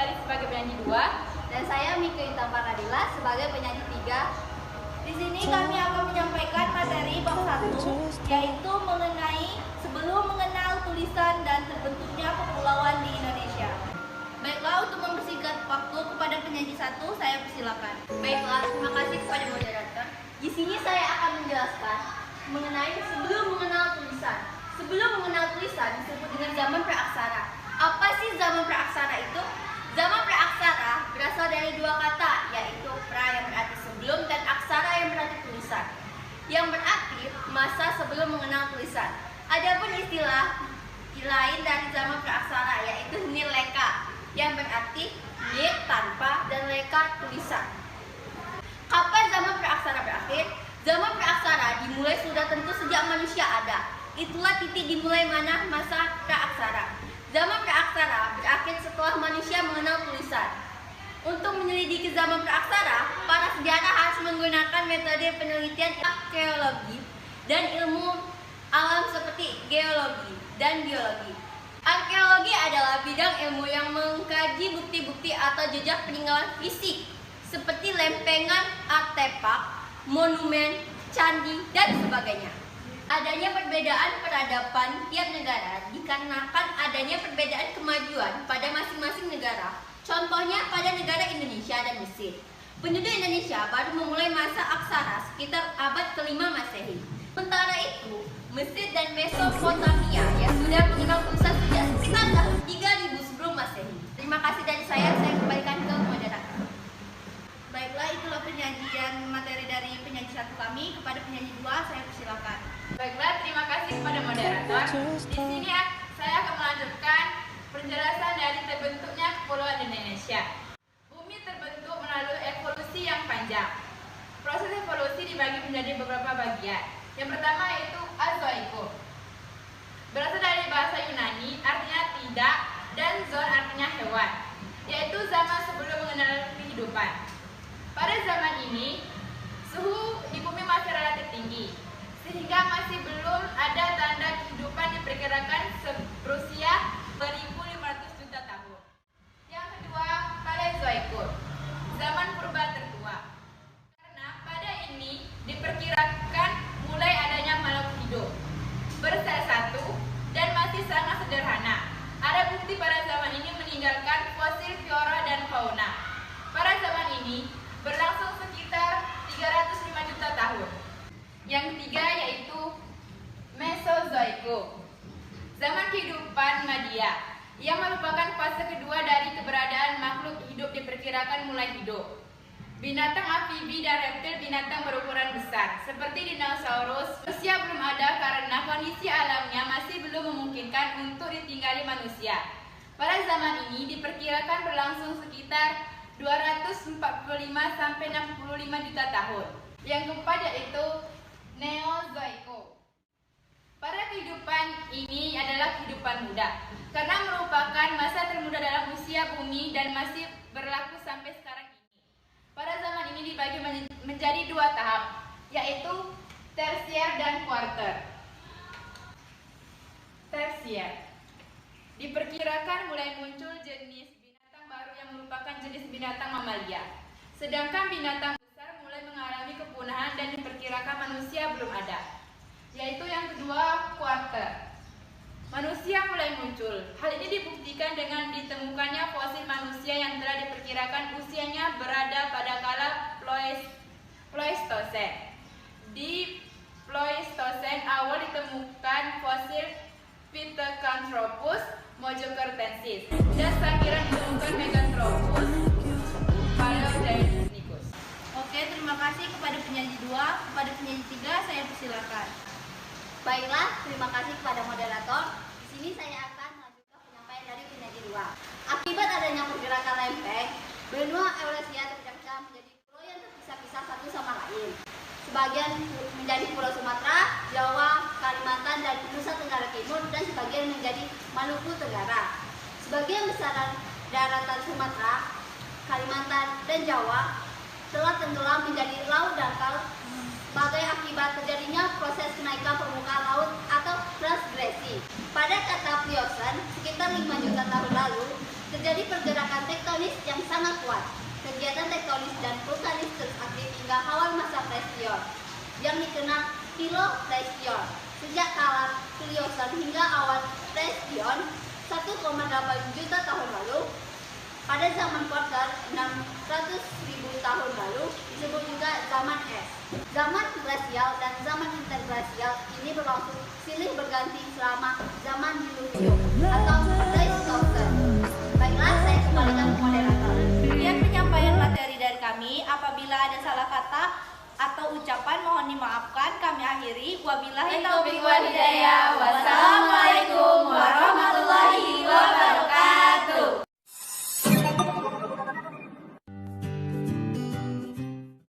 Sari sebagai penyanyi 2 dan saya Mika Intan Paradila sebagai penyanyi 3. Di sini kami akan menyampaikan materi bab 1 yaitu mengenai sebelum mengenal tulisan dan terbentuknya kepulauan di Indonesia. Baiklah, untuk mempersingkat waktu kepada penyanyi 1 saya persilakan. Baiklah, terima kasih kepada moderator. Di sini saya akan menjelaskan mengenai sebelum mengenal tulisan. Sebelum mengenal tulisan disebut dengan zaman praaksara. Apa sih zaman praaksara itu? Zaman praaksara berasal dari dua kata, yaitu pra yang berarti sebelum dan aksara yang berarti tulisan, yang berarti masa sebelum mengenal tulisan. Adapun istilah lain dari zaman praaksara yaitu nileka, yang berarti nil tanpa dan leka tulisan. Kapan zaman praaksara berakhir? Zaman praaksara dimulai sudah tentu sejak manusia ada. Itulah titik dimulai mana masa praaksara. Zaman praaksara berakhir setelah manusia mengenal tulisan. Untuk menyelidiki zaman praaksara, para sejarah harus menggunakan metode penelitian arkeologi dan ilmu alam seperti geologi dan biologi. Arkeologi adalah bidang ilmu yang mengkaji bukti-bukti atau jejak peninggalan fisik seperti lempengan, artefak, monumen, candi, dan sebagainya. Adanya perbedaan peradaban tiap negara dikarenakan adanya perbedaan kemajuan pada masing-masing negara. Contohnya pada negara Indonesia dan Mesir. Penduduk Indonesia baru memulai masa aksara sekitar abad ke-5 Masehi. Sementara itu, Mesir dan Mesopotamia yang sudah mengenal tulisan sejak sekitar tahun 3000 sebelum Masehi. Terima kasih dari saya kembalikan ke moderator. Baiklah, itulah penyajian materi dari penyanyi 1 kami. Kepada penyanyi 2 saya persilakan. Baiklah, terima kasih kepada moderator. Di sini saya akan melanjutkan penjelasan dari terbentuknya kepulauan Indonesia. Bumi terbentuk melalui evolusi yang panjang. Proses evolusi dibagi menjadi beberapa bagian. Yang pertama yaitu azoiko. Berasal dari bahasa Yunani, artinya tidak, dan zoon artinya hewan, yaitu zaman sebelum mengenal kehidupan. Pada zaman ini, suhu di bumi masih relatif tinggi, sehingga masih belum ada tanda kehidupan diperkirakan berusia 1500 juta tahun. Yang kedua, Paleozoikum, zaman purba tertua. Karena pada ini diperkirakan mulai adanya makhluk hidup bersel satu dan masih sangat sederhana. Ada bukti pada zaman ini meninggalkan fosil flora dan fauna. Pada zaman ini berlangsung sekitar 305 juta tahun. Yang ketiga yaitu Mesozoikum, zaman kehidupan Madia, yang merupakan fase kedua dari keberadaan makhluk hidup diperkirakan mulai hidup. Binatang amfibi dan reptil binatang berukuran besar, seperti dinosaurus. Manusia belum ada karena kondisi alamnya masih belum memungkinkan untuk ditinggali manusia. Pada zaman ini diperkirakan berlangsung sekitar 245 sampai 65 juta tahun. Yang keempat yaitu Neozoikum. Pada kehidupan ini adalah kehidupan muda, karena merupakan masa termuda dalam usia bumi dan masih berlaku sampai sekarang ini. Pada zaman ini dibagi menjadi dua tahap, yaitu tersier dan kuarter. Tersier diperkirakan mulai muncul jenis binatang baru yang merupakan jenis binatang mamalia, sedangkan binatang besar mulai mengalami kepunahan dan diperkirakan manusia belum ada, yaitu yang kedua kuarter. Manusia mulai muncul. Hal ini dibuktikan dengan ditemukannya fosil manusia yang telah diperkirakan usianya berada pada kala Pleistosen. Di Pleistosen awal ditemukan fosil Pithecanthropus mojokertensis dan sekarang ditemukan Meganthropus paleogeneticus. Oke, terima kasih kepada penyanyi 2. Kepada penyanyi 3 saya persilakan. Baiklah, terima kasih kepada moderator. Di sini saya akan melanjutkan penyampaian dari penyanyi 2. Akibat adanya pergerakan lempeng, benua Eurasia terpecah menjadi pulau yang terpisah-pisah satu sama lain. Sebagian menjadi Pulau Sumatera, Jawa, Kalimantan, dan Nusa Tenggara Timur, dan sebagian menjadi Maluku Tenggara. Sebagian besar daratan Sumatera, Kalimantan, dan Jawa telah tenggelam menjadi laut dangkal sebagai akibat terjadinya proses kenaikan permukaan laut atau transgresi. Pada kata Pliocene, sekitar 5 juta tahun lalu, terjadi pergerakan tektonis yang sangat kuat. Kegiatan tektonis dan vulkanis terus aktif hingga awal masa Pleistosen, yang dikenal Filopleistosen. Sejak kala Pliocene hingga awal Pleistosen, 1,8 juta tahun lalu, pada zaman Quarter 600.000 tahun lalu disebut juga zaman es. Zaman glasial dan zaman interglasial ini berlangsung silih berganti selama zaman Diluvium atau Pleistocene. Baiklah, saya kembalikan ke moderator. Sekian penyampaian materi dari kami. Apabila ada salah kata atau ucapan mohon dimaafkan. Kami akhiri. Wabillahi taufiq wal hidayah. Wassalamualaikum